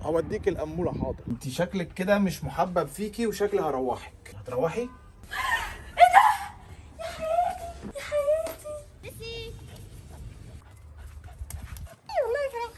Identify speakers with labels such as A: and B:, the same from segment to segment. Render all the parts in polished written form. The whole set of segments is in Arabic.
A: هوديك الأمولة. حاضر. انت شكلك كده مش محبب فيكي وشكلي هروحك. هتروحي؟
B: ايه ده؟ يا حياتي يا حياتي. والله فرح.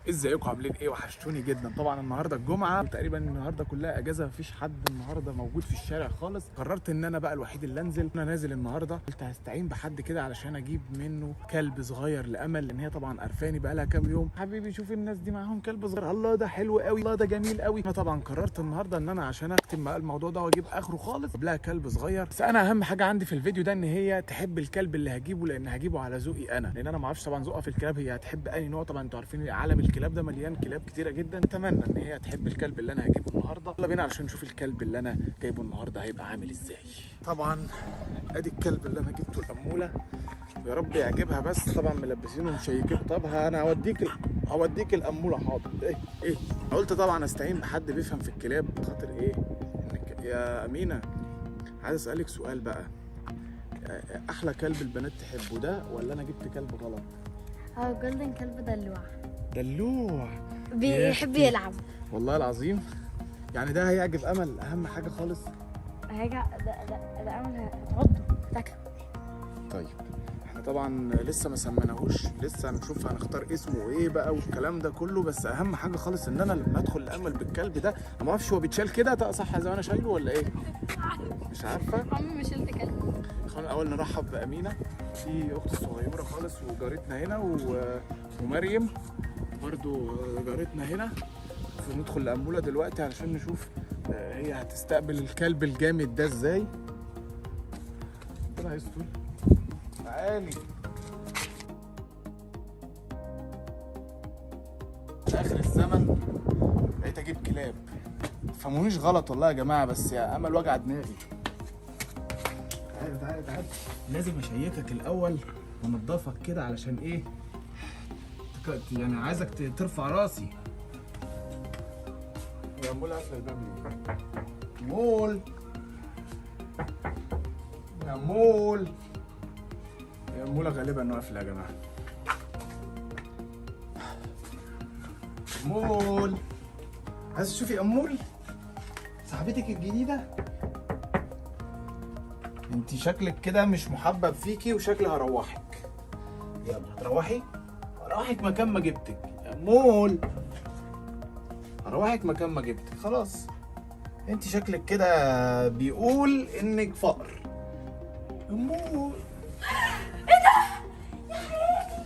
A: ازيكم عاملين ايه؟ وحشتوني جدا. طبعا النهارده الجمعه وتقريبا النهارده كلها اجازه، مفيش حد النهارده موجود في الشارع خالص. قررت ان انا بقى الوحيد اللي انزل. انا نازل النهارده، قلت هستعين بحد كده علشان اجيب منه كلب صغير لامل، لان هي طبعا قرفاني بقى لها كام يوم. حبيبي شوف الناس دي معاهم كلب صغير، الله ده حلو قوي، الله ده جميل قوي. انا طبعا قررت النهارده ان انا عشان اكتم بقى الموضوع ده واجيب اخره خالص اجيب لها كلب صغير. بس انا اهم حاجه عندي في الفيديو ده ان هي تحب الكلب اللي هجيبه، لان هجيبه على ذوقي انا، لان انا ما اعرفش طبعا ذوقها في الكلاب هي هتحب اي نوع. طبعا انتوا عارفين عالم الكلاب ده مليان كلاب كتيره جدا. اتمنى ان هي تحب الكلب اللي انا هجيبه النهارده. يلا بينا علشان نشوف الكلب اللي انا جايبه النهارده هيبقى عامل ازاي. طبعا ادي الكلب اللي انا جبته الاموله، يا رب يعجبها. بس طبعا ملبسينه ومشيكينه. طب انا هوديك الاموله. حاضر. ايه قلت طبعا استعين بحد بيفهم في الكلاب. خاطر ايه يا امينه، عايز اسالك سؤال بقى. احلى كلب البنات تحبه ده ولا انا جبت كلب غلط؟
B: جولدن كلب دلوع.
A: دلوع
B: بيحب يلعب
A: والله العظيم. يعني ده هيعجب امل اهم حاجه خالص.
B: هيجع ده امل هتعضه تاكله.
A: طيب احنا طبعا لسه ما سميناهوش، لسه هنشوف هنختار اسمه ايه بقى والكلام ده كله. بس اهم حاجه خالص ان انا لما ادخل لامل بالكلب ده، انا ما اعرفش هو بيتشال كده صح زي ما انا شايله ولا ايه؟ مش عارفه.
B: عمري ما شلت كلب.
A: خلينا الاول نرحب بامينه، دي اختي الصغيره خالص وجارتنا هنا، ومريم برضو جارتنا هنا. ندخل لأمولة دلوقتي علشان نشوف هي هتستقبل الكلب الجامد ده ازاي. ربنا يستر. تعالي. في اخر الزمن بقيت اجيب كلاب، متفهمونيش غلط والله يا جماعه، بس يا امل وجع دماغي. تعالي لازم اشيكك الاول وانضفك كده علشان ايه، يعني عايزك ترفع راسي. يا مول قافله الباب ليه؟ مول يا مول. يا مولة غالبا قافله يا جماعه. مول، عايز تشوفي امول صاحبتك الجديده؟ انت شكلك كده مش محبب فيكي وشكلي هروحك. يلا هتروحي؟ هروحك مكان ما جبتك يا مول، هروحك مكان ما جبتك. خلاص انت شكلك كده بيقول انك فقر. امور
B: ايه ده؟ يا حياتي.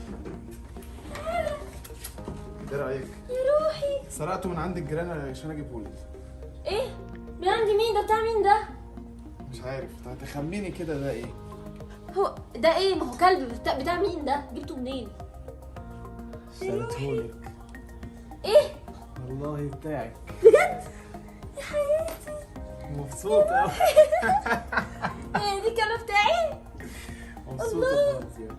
A: ايه رايك؟
B: يا روحي.
A: سرقته من عند الجيران عشان اجيبهولك.
B: ايه؟ من عند مين ده؟ بتاع مين ده؟
A: مش عارف، هتخميني كده ده ايه؟
B: هو ده ايه؟ ما هو كلب بتاع مين ده؟ جبته منين؟
A: اشتريتهولك.
B: ايه؟
A: والله بتاعك.
B: بجد؟ يا حياتي.
A: مبسوط قوي.
B: ايه دي الكلب بتاعي؟
A: مبسوط خالص يعني.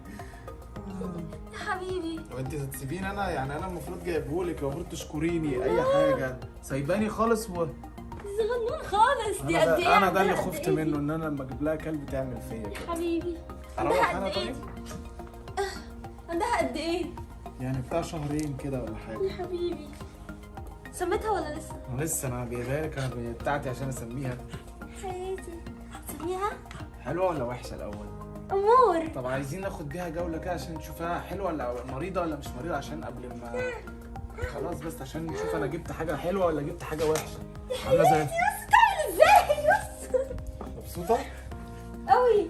B: يا حبيبي.
A: طب انت هتسيبيني انا؟ يعني انا المفروض جايبهولك، المفروض تشكريني اي حاجه، سايباني خالص
B: صغنون خالص. دي قد ايه؟
A: انا ده اللي خفت منه، ان انا لما اجيب لها كلب تعمل فيا
B: يا
A: كده.
B: حبيبي.
A: اروح
B: عندها
A: انا
B: قد ايه؟
A: طيب؟
B: عندها قد ايه؟
A: يعني بتاع شهرين كده ولا حاجه.
B: يا حبيبي. سميتها ولا لسه؟
A: لسه انا جايبها لك، انا بتاعتي عشان اسميها.
B: حياتي. سميها
A: حلوه ولا وحشه الاول؟
B: امور.
A: طب عايزين ناخد بيها جوله كده عشان نشوفها حلوه ولا مريضه ولا مش مريضه، عشان قبل ما خلاص، بس عشان نشوف انا جبت حاجه حلوه ولا جبت حاجه وحشه. عامله زي
B: بس تعمل ازاي؟ بس
A: مبسوطه
B: قوي.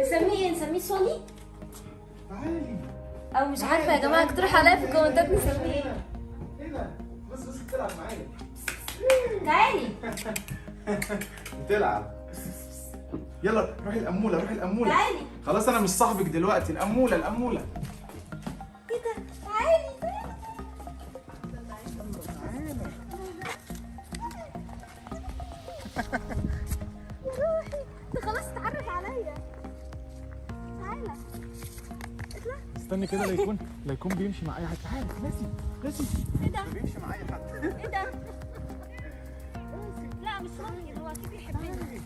B: نسميه ايه؟ نسميه سوني
A: تعالي.
B: او مش عارفه يا جماعه، اقترحوا عليا في الكومنتات نسميه ايه.
A: ايه ده؟ بس بتلعب معايا.
B: تعالي.
A: بتلعب. يلا روحي الاموله، روحي الاموله.
B: تعالي.
A: خلاص انا مش صاحبك دلوقتي. الاموله
B: ايه ده؟ تعالي. روحي. ده خلاص اتعرف عليا. تعالى. اطلع.
A: استني كده لا يكون بيمشي مع اي حد. تعالى راسي.
B: ايه ده؟
A: بيمشي مع اي حد.
B: ايه ده؟ لا مش راجل، هو اكيد بيحبني.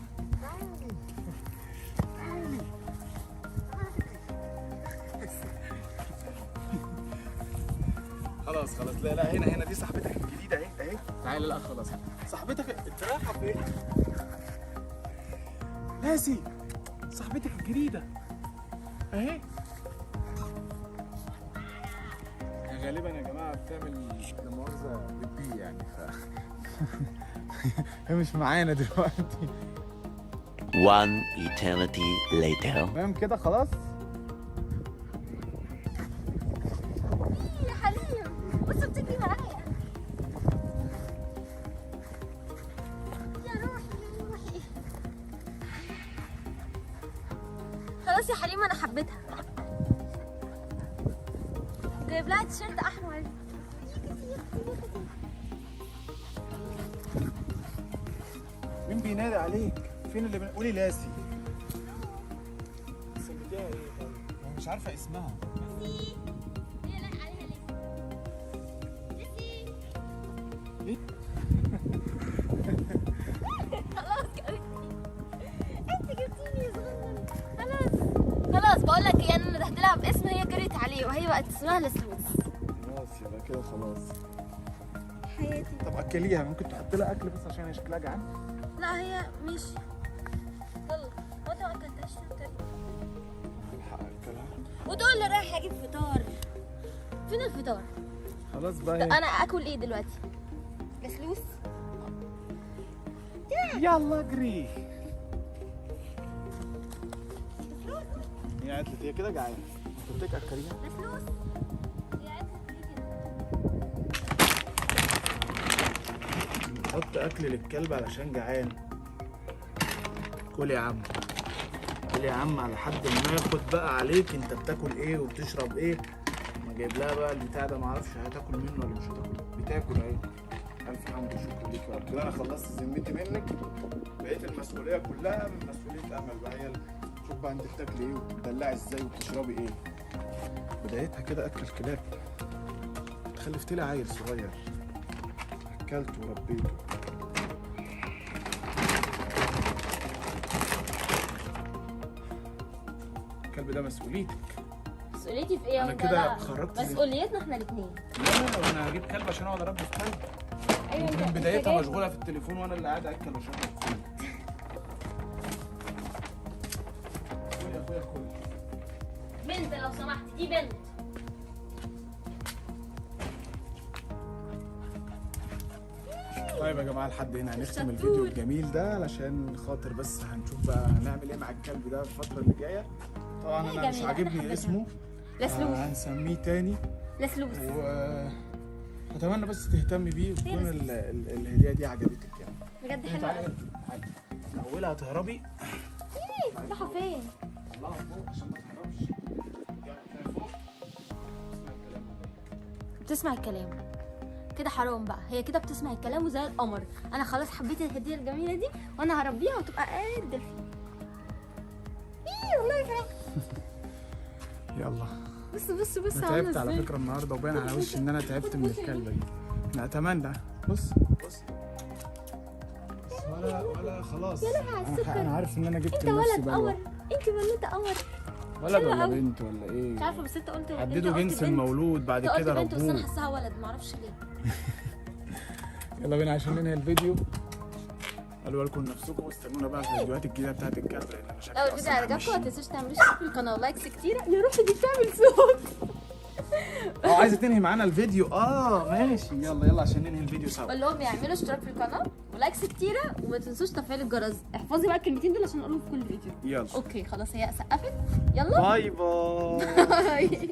A: خلاص لا لا، هنا دي صاحبتك الجديده اهي. تعالى لا خلاص، صاحبتك انت رايحه فين؟ ناسي صاحبتك الجديده اهي. غالبا يا جماعه بتعمل لا مؤاخذه بتبي يعني هي مش معانا دلوقتي.
C: One eternity later.
A: تمام كده خلاص.
B: يا حليم بص بتجري معايا. يا روحي خلاص يا حليم انا حبيتها. جايب لها تيشيرت احمر.
A: مين بينادي عليك؟ فين اللي قولي لاسي. سميتيها ايه طيب؟ انا مش عارفه اسمها.
B: هي لايق عليها لسه.
A: ليه؟
B: خلاص انت جبتيني يا صغنن. خلاص بقول لك ايه، انا ندهت لها باسم هي جريت عليه وهي بقت اسمها لسلوس.
A: خلاص يبقى كده خلاص.
B: حياتي.
A: طب اكليها، ممكن تحط لها اكل بس عشان هي شكلها جعان.
B: لا هي ماشي. يلا هو انت ما اكلتهاش
A: الحق اكلها.
B: وتقول لي رايح اجيب فطار. فين الفطار؟
A: خلاص بقى.
B: انا اكل ايه دلوقتي؟ لسلوس.
A: يلا اجري. هي قالت لي هي كده جعانه، قلت لك اكليها.
B: لسلوس. هي عايزة تيجي كده.
A: حط اكل للكلب علشان جعان. كل يا عم، كل يا عم على حد ما ياخد بقى عليك انت بتاكل ايه وبتشرب ايه. ما جايب لها بقى البتاع ده، معرفش هتاكل منه ولا مش هتاكل. بتاكل اهي. الف حمد وشكر ليك يا رب. كده انا خلصت ذمتي منك، بقيت المسؤوليه كلها من مسؤوليه امل بقى. هي شوف بقى انت بتاكلي ايه وبتدلعي ازاي وبتشربي ايه. بدايتها كده اكل كلاب. خلفت لي عيل صغير اكلته وربيته. الكلب ده مسؤوليتك.
B: مسؤوليتي في ايه؟
A: أنا
B: يا
A: كده
B: لا.
A: خرجت
B: مسؤوليتنا احنا الاثنين.
A: لا انا هجيب كلب عشان اقعد اربي في كلب.
B: ايوه
A: من بدايتها مشغوله في التليفون وانا اللي قاعد اكل واشرب. كل يا اخويا كل.
B: بنت لو سمحت، دي بنت.
A: طيب يا جماعه لحد هنا هنختم الفيديو الجميل ده علشان خاطر بس هنشوف بقى هنعمل ايه مع الكلب ده الفتره اللي جايه. طبعا انا مش
B: جميل، أنا
A: عاجبني
B: حبيتها.
A: اسمه.
B: لسلوس.
A: هنسميه تاني.
B: لسلوس.
A: اتمنى بس تهتمي بيه وتكون الهديه دي عجبتك يعني.
B: بجد حلوه
A: تعالي
B: قوي.
A: تعالي. اولها هتهربي.
B: راحوا فين؟
A: طلعها فوق عشان ما تهربش. يعني فوق.
B: بتسمع الكلام كده حرام بقى. هي كده بتسمع الكلام وزي القمر. انا خلاص حبيت الهديه الجميله دي وانا هربيها وتبقى قد الفيل. ايه والله فرح.
A: يلا.
B: بص
A: انا تعبت على فكره النهارده وباين على وشي ان انا تعبت من الكلبه دي. انا اتمنى بص ولا خلاص.
B: يا لهوي على السكر.
A: انا عارف ان انا جبت
B: انت
A: لنفسي
B: ولد قمر،
A: بلوه.
B: انت بنوته قمر.
A: ولد
B: حلوة
A: ولا
B: أوي.
A: بنت ولا ايه؟
B: مش عارفه بس انت قلت
A: حددوا
B: انت قلت
A: جنس
B: بنت.
A: المولود بعد
B: انت قلت
A: كده
B: بنت بس انا
A: ربوه.
B: حاساها ولد معرفش ليه.
A: يلا بينا عشان ننهي الفيديو. خلوا بالكم من نفسكم واستنونا بقى في الفيديوهات الجديده بتاعت الكلب لان انا شكلي
B: لو الفيديو
A: أصلاً
B: عجبكم ما
A: همشي.
B: تنسوش تعملوا اشتراك في القناه ولايكس كتيره. يا روحي دي بتعمل صوت.
A: عايزه تنهي معانا الفيديو. ماشي يلا عشان ننهي الفيديو سوا.
B: بقول لهم يعملوا اشتراك في القناه ولايكس كتيره وما تنسوش تفعيل الجرس. احفظي بقى الكلمتين دول عشان اقولهم في كل فيديو.
A: يلا
B: اوكي خلاص هي سقفت. يلا
A: باي باي.
B: باي.